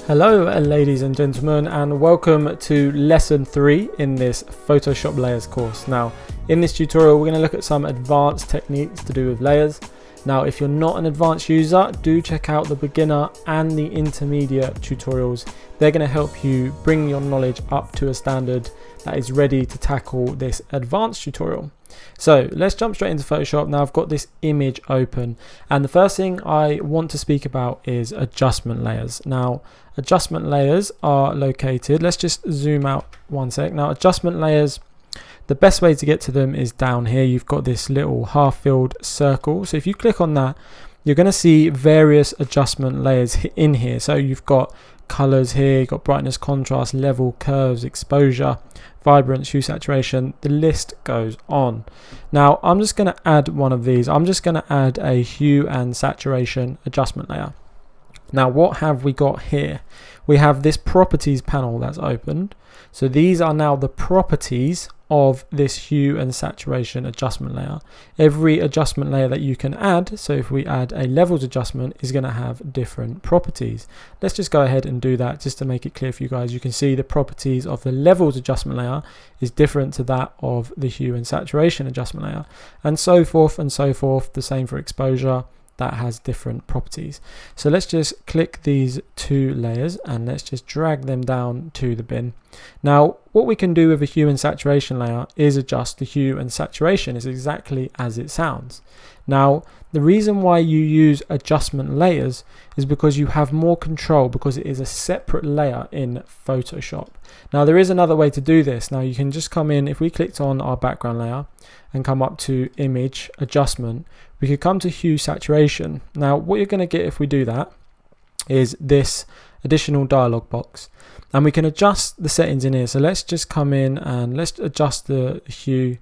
Hello ladies and gentlemen, and welcome to lesson 3 in this Photoshop layers course. Now in this tutorial we're going to look at some advanced techniques to do with layers. Now if you're not an advanced user, do check out the beginner and the intermediate tutorials. They're going to help you bring your knowledge up to a standard that is ready to tackle this advanced tutorial. So let's jump straight into Photoshop. Now I've got this image open, and the first thing I want to speak about is adjustment layers. Now adjustment layers are located, let's just zoom out one sec. Now adjustment layers, the best way to get to them is down here. You've got this little half-filled circle, so if you click on that, you're going to see various adjustment layers in here. So you've got colors here, you've got brightness, contrast, level, curves, exposure, vibrance, hue, saturation, the list goes on. Now I'm just going to add one of these. I'm just going to add a hue and saturation adjustment layer. Now what have we got here? We have this properties panel that's opened. So these are now the properties of this hue and saturation adjustment layer. Every adjustment layer that you can add, so if we add a levels adjustment, is going to have different properties. Let's just go ahead and do that just to make it clear for you guys. You can see the properties of the levels adjustment layer is different to that of the hue and saturation adjustment layer, and so forth and so forth. The same for exposure, that has different properties. So let's just click these two layers and let's just drag them down to the bin. Now what we can do with a hue and saturation layer is adjust the hue and saturation. Is exactly as it sounds. Now the reason why you use adjustment layers is because you have more control, because it is a separate layer in Photoshop. Now there is another way to do this. Now you can just come in, if we clicked on our background layer and come up to image adjustment, we could come to hue saturation. Now what you're going to get if we do that is this additional dialog box, and we can adjust the settings in here. So let's just come in and let's adjust the hue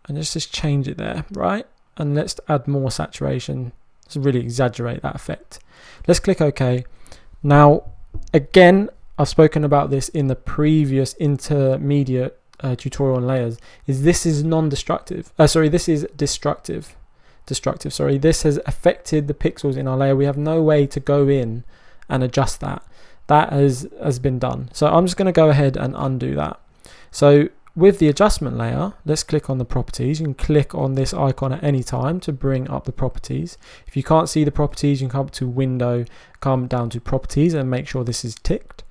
and let's just change it there, right? And let's add more saturation. Let's really exaggerate that effect. Let's click OK. Now again, I've spoken about this in the previous intermediate tutorial on layers, is this is non-destructive. This is destructive. Sorry, this has affected the pixels in our layer. We have no way to go in and adjust that. That has been done. So I'm just going to go ahead and undo that. So with the adjustment layer, let's click on the properties. You can click on this icon at any time to bring up the properties. If you can't see the properties, you can come up to window, come down to properties and make sure this is ticked.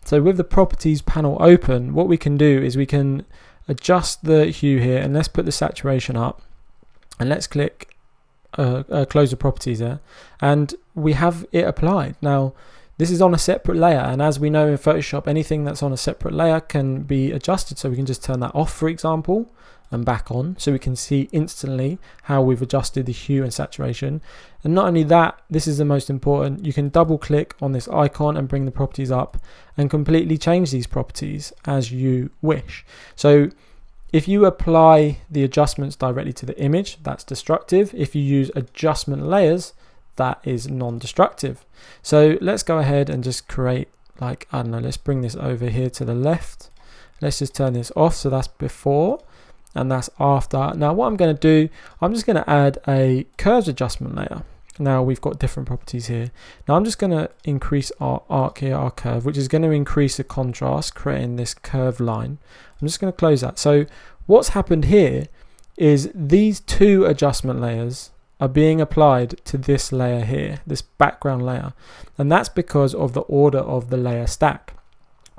So with the properties panel open, what we can do is we can adjust the hue here, and let's put the saturation up, and let's click close the properties there, and we have it applied. Now this is on a separate layer, and as we know in Photoshop, anything that's on a separate layer can be adjusted. So we can just turn that off, for example, and back on, so we can see instantly how we've adjusted the hue and saturation. And not only that, this is the most important, you can double click on this icon and bring the properties up and completely change these properties as you wish. So if you apply the adjustments directly to the image, that's destructive. If you use adjustment layers, that is non-destructive. So let's go ahead and just create, like, I don't know, let's bring this over here to the left. Let's just turn this off. So that's before and that's after. Now what I'm going to do, I'm just going to add a curves adjustment layer. Now we've got different properties here. Now I'm just going to increase our arc here, our curve, which is going to increase the contrast, creating this curved line. I'm just going to close that. So what's happened here is these two adjustment layers are being applied to this layer here, this background layer, and that's because of the order of the layer stack.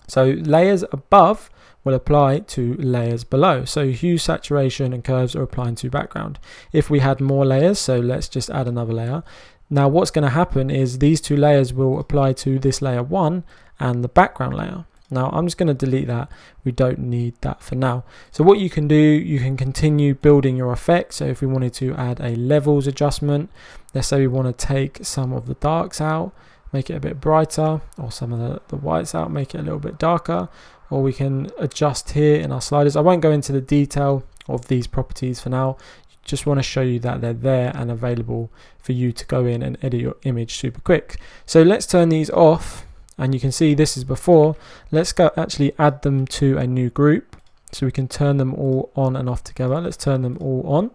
So layers above will apply to layers below. So hue, saturation and curves are applying to background. If we had more layers, so let's just add another layer. Now what's going to happen is these two layers will apply to this layer 1 and the background layer. Now I'm just going to delete that. We don't need that for now. So what you can do, you can continue building your effect. So if we wanted to add a levels adjustment, let's say we want to take some of the darks out, make it a bit brighter, or some of the whites out, make it a little bit darker, or we can adjust here in our sliders. I won't go into the detail of these properties for now. Just want to show you that they're there and available for you to go in and edit your image super quick. So let's turn these off. And you can see this is before. Let's go actually add them to a new group so we can turn them all on and off together. Let's turn them all on,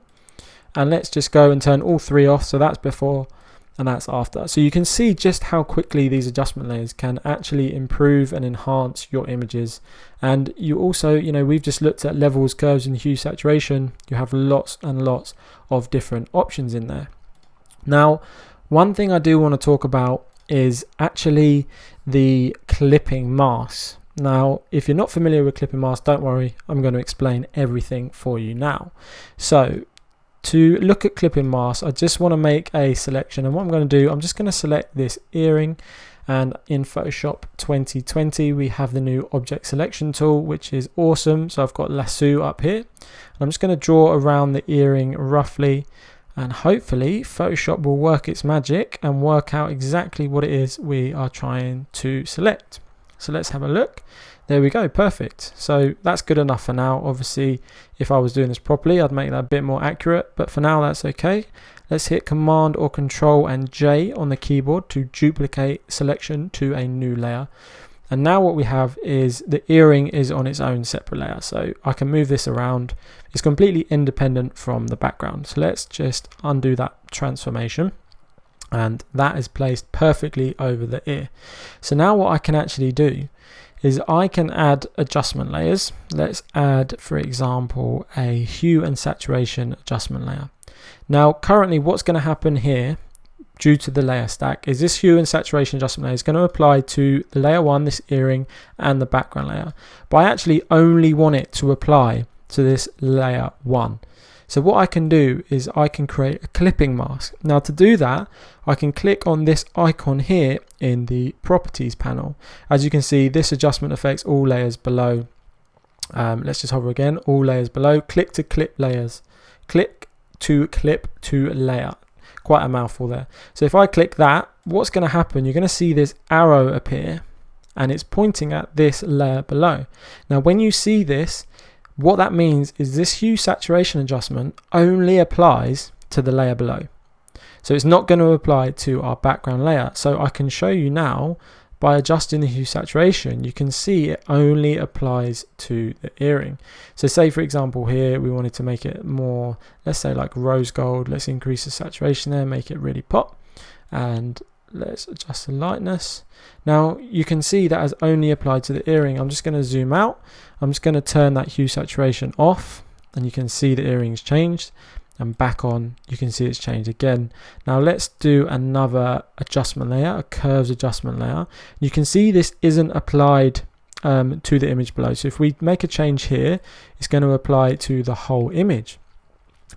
and let's just go and turn all three off. So that's before, and that's after. So you can see just how quickly these adjustment layers can actually improve and enhance your images. And you also, we've just looked at levels, curves, and hue saturation. You have lots and lots of different options in there. Now, one thing I do want to talk about is actually the clipping mask. Now, if you're not familiar with clipping masks, don't worry, I'm going to explain everything for you now. So to look at clipping masks, I just want to make a selection, and what I'm going to do, I'm just going to select this earring, and in Photoshop 2020 we have the new object selection tool, which is awesome. So I've got lasso up here, and I'm just going to draw around the earring roughly, and hopefully Photoshop will work its magic and work out exactly what it is we are trying to select. So let's have a look. There we go, perfect. So that's good enough for now. Obviously, if I was doing this properly, I'd make that a bit more accurate, but for now that's okay. Let's hit Command or Control and J on the keyboard to duplicate selection to a new layer. And now what we have is the earring is on its own separate layer. So I can move this around. It's completely independent from the background. So let's just undo that transformation. And that is placed perfectly over the ear. So now what I can actually do is I can add adjustment layers. Let's add, for example, a hue and saturation adjustment layer. Now currently what's going to happen here due to the layer stack is this hue and saturation adjustment layer is going to apply to the layer 1, this earring, and the background layer, but I actually only want it to apply to this layer 1. So what I can do is I can create a clipping mask. Now to do that, I can click on this icon here in the properties panel. As you can see, this adjustment affects all layers below. Let's just hover again, all layers below. Click to clip layers. Click to clip to layer. Quite a mouthful there. So if I click that, what's going to happen, you're going to see this arrow appear, and it's pointing at this layer below. Now when you see this, what that means is this hue saturation adjustment only applies to the layer below. So it's not going to apply to our background layer. So I can show you now by adjusting the hue saturation, you can see it only applies to the earring. So say for example here, we wanted to make it more, let's say like rose gold. Let's increase the saturation there, make it really pop. And let's adjust the lightness. Now you can see that has only applied to the earring. I'm just going to zoom out. I'm just going to turn that hue saturation off, and you can see the earring's changed, and back on, you can see it's changed again. Now let's do another adjustment layer, a curves adjustment layer. You can see this isn't applied to the image below. So if we make a change here, it's going to apply to the whole image.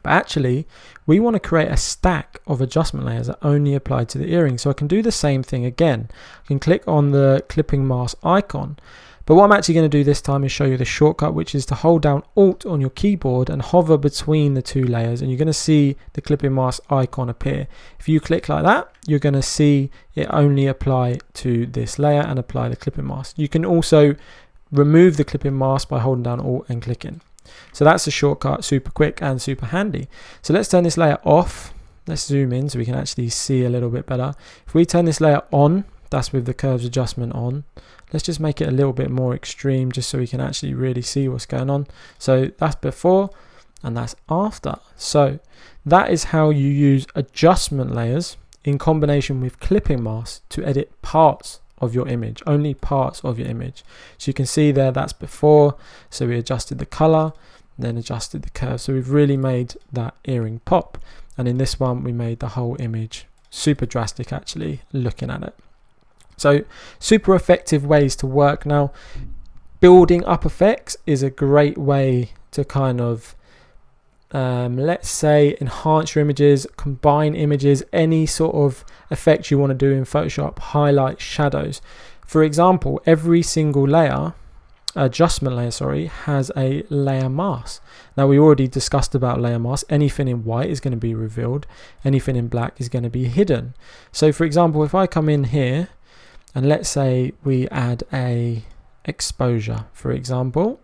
But actually, we want to create a stack of adjustment layers that only apply to the earring. So I can do the same thing again. I can click on the clipping mask icon. But what I'm actually going to do this time is show you the shortcut, which is to hold down Alt on your keyboard and hover between the two layers, and you're going to see the clipping mask icon appear. If you click like that, you're going to see it only apply to this layer and apply the clipping mask. You can also remove the clipping mask by holding down Alt and clicking. So that's a shortcut, super quick and super handy. So let's turn this layer off. Let's zoom in so we can actually see a little bit better. If we turn this layer on, that's with the curves adjustment on. Let's just make it a little bit more extreme just so we can actually really see what's going on. So that's before and that's after. So that is how you use adjustment layers in combination with clipping masks to edit parts of your image, only parts of your image. So you can see there that's before. So we adjusted the color, then adjusted the curve. So we've really made that earring pop. And in this one, we made the whole image super drastic actually looking at it. So super effective ways to work. Now, building up effects is a great way to kind of, let's say, enhance your images, combine images, any sort of effect you want to do in Photoshop, highlight, shadows. For example, every single layer, adjustment layer, sorry, has a layer mask. Now we already discussed about layer mask. Anything in white is going to be revealed. Anything in black is going to be hidden. So for example, if I come in here, and let's say we add a exposure, for example.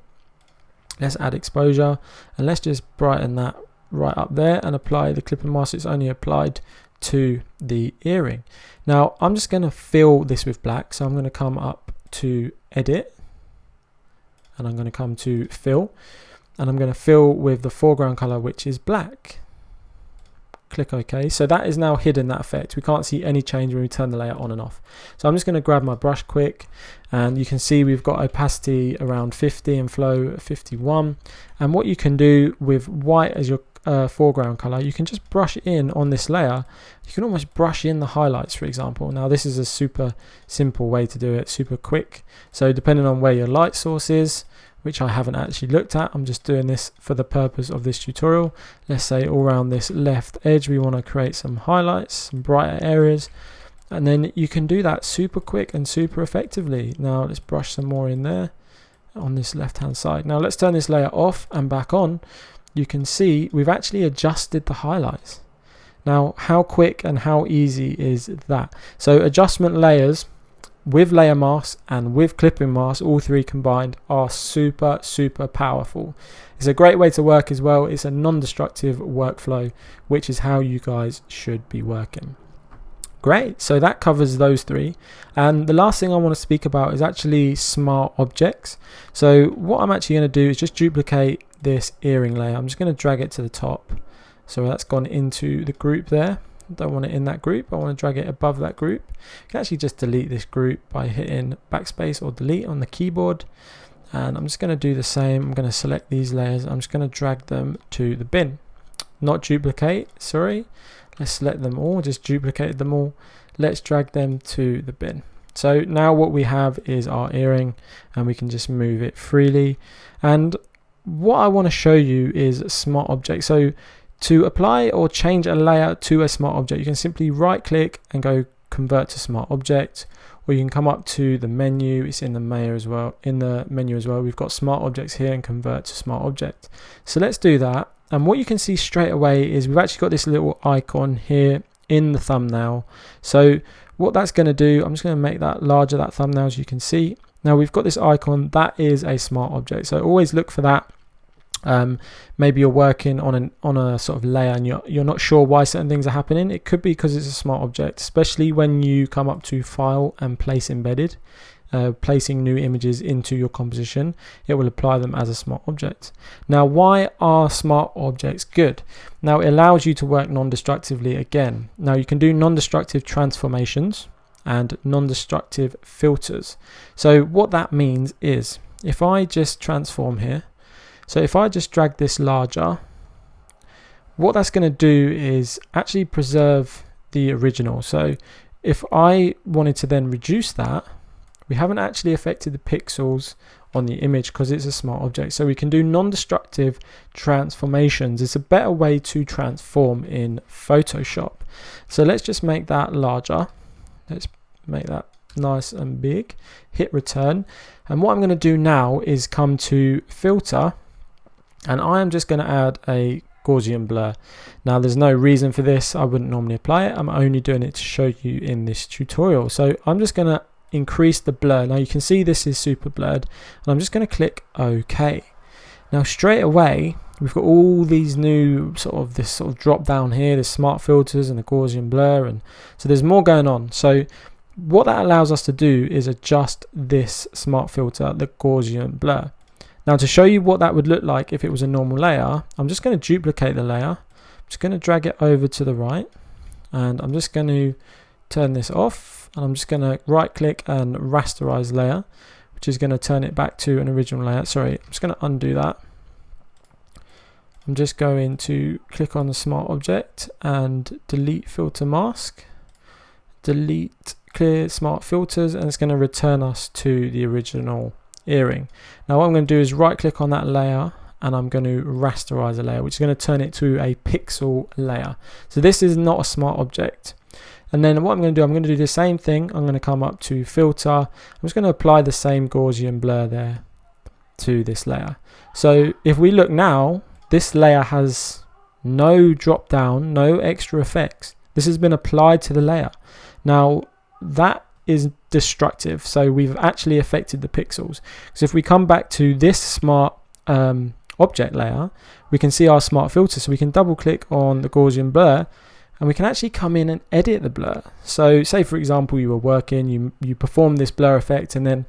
Let's add exposure, and let's just brighten that right up there and apply the clipping mask. It's only applied to the earring. Now I'm just going to fill this with black. So I'm going to come up to edit, and I'm going to come to fill, and I'm going to fill with the foreground color, which is black. click OK. So that is now hidden, that effect. We can't see any change when we turn the layer on and off. So I'm just going to grab my brush quick, and you can see we've got opacity around 50 and flow at 51. And what you can do with white as your foreground color, you can just brush in on this layer. You can almost brush in the highlights, for example. Now this is a super simple way to do it, super quick. So depending on where your light source is, which I haven't actually looked at, I'm just doing this for the purpose of this tutorial. Let's say all around this left edge we want to create some highlights, some brighter areas, and then you can do that super quick and super effectively. Now let's brush some more in there on this left hand side. Now let's turn this layer off and back on. You can see we've actually adjusted the highlights. Now how quick and how easy is that? So adjustment layers with layer masks and with clipping masks, all three combined, are super powerful. It's a great way to work as well. It's a non-destructive workflow, which is how you guys should be working. Great, so that covers those three. And the last thing I want to speak about is actually smart objects. So what I'm actually going to do is just duplicate this earring layer. I'm just going to drag it to the top. So that's gone into the group there. I don't want it in that group. I want to drag it above that group. You can actually just delete this group by hitting backspace or delete on the keyboard. And I'm just going to do the same. I'm going to select these layers. I'm just going to drag them to the bin. Not duplicate, sorry. Let's select them all, just duplicate them all. Let's drag them to the bin. So now what we have is our earring, and we can just move it freely. And what I want to show you is a smart object. So to apply or change a layer to a smart object, you can simply right click and go convert to smart object, or you can come up to the menu. It's in the menu as well. We've got smart objects here and convert to smart object. So let's do that. And what you can see straight away is we've actually got this little icon here in the thumbnail. So what that's going to do, I'm just going to make that larger, that thumbnail, as you can see. Now we've got this icon, that is a smart object. So always look for that. Maybe you're working on a sort of layer and you're not sure why certain things are happening. It could be because it's a smart object, especially when you come up to file and place embedded, placing new images into your composition. It will apply them as a smart object. Now why are smart objects good? Now it allows you to work non-destructively again. Now you can do non-destructive transformations and non-destructive filters. So what that means is if I just transform here, so if I just drag this larger, what that's going to do is actually preserve the original. So if I wanted to then reduce that, we haven't actually affected the pixels on the image because it's a smart object. So we can do non-destructive transformations. It's a better way to transform in Photoshop. So let's just make that larger. Let's make that nice and big. Hit return. And what I'm going to do now is come to filter, and I am just going to add a Gaussian blur. Now there's no reason for this. I wouldn't normally apply it. I'm only doing it to show you in this tutorial. So I'm just going to increase the blur. Now you can see this is super blurred, and I'm just going to click OK. Now straight away we've got all these new sort of drop down here, the smart filters and the Gaussian blur, and so there's more going on. So what that allows us to do is adjust this smart filter, the Gaussian blur. Now to show you what that would look like if it was a normal layer, I'm just going to duplicate the layer. I'm just going to drag it over to the right, and I'm just going to turn this off, and I'm just going to right click and rasterize layer, which is going to turn it back to an original layer. Sorry, I'm just going to undo that. I'm just going to click on the smart object and delete filter mask, delete clear smart filters, and it's going to return us to the original earring. Now what I'm going to do is right click on that layer, and I'm going to rasterize a layer, which is going to turn it to a pixel layer. So this is not a smart object. And then what I'm going to do the same thing. I'm going to come up to filter. I'm just going to apply the same Gaussian blur there to this layer. So if we look now, this layer has no drop down, no extra effects. This has been applied to the layer. Now that is destructive, so we've actually affected the pixels. So if we come back to this smart object layer, we can see our smart filter. So we can double click on the Gaussian blur, and we can actually come in and edit the blur. So say for example you were working, you performed this blur effect, and then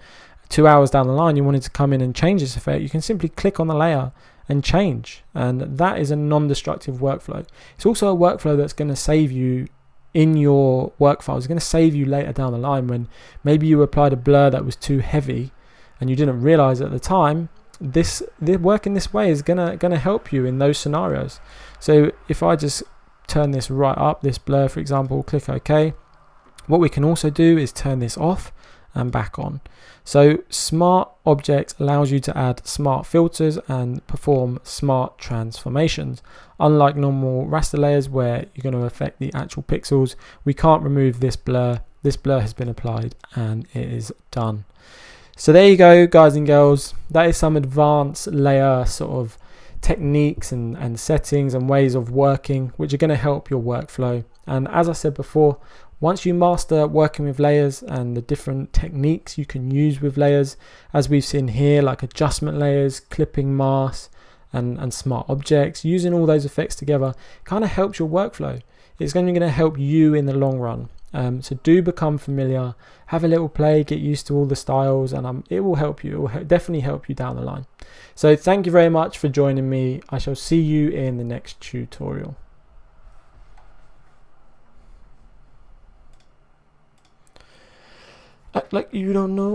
2 hours down the line you wanted to come in and change this effect. You can simply click on the layer and change. And that is a non-destructive workflow. It's also a workflow that's going to save you in your work files. It's going to save you later down the line when maybe you applied a blur that was too heavy and you didn't realize at the time. The work in this way is gonna help you in those scenarios. So if I just turn this right up, this blur for example, click OK, what we can also do is turn this off and back on. So Smart Objects allows you to add smart filters and perform smart transformations. Unlike normal raster layers where you're going to affect the actual pixels, we can't remove this blur. This blur has been applied and it is done. So there you go, guys and girls. That is some advanced layer sort of techniques and settings and ways of working which are going to help your workflow. And as I said before, once you master working with layers and the different techniques you can use with layers, as we've seen here, like adjustment layers, clipping masks, and smart objects, using all those effects together kind of helps your workflow. It's going to help you in the long run. So do become familiar, have a little play, get used to all the styles, and it will help you. It will definitely help you down the line. So thank you very much for joining me. I shall see you in the next tutorial. Act like you don't know.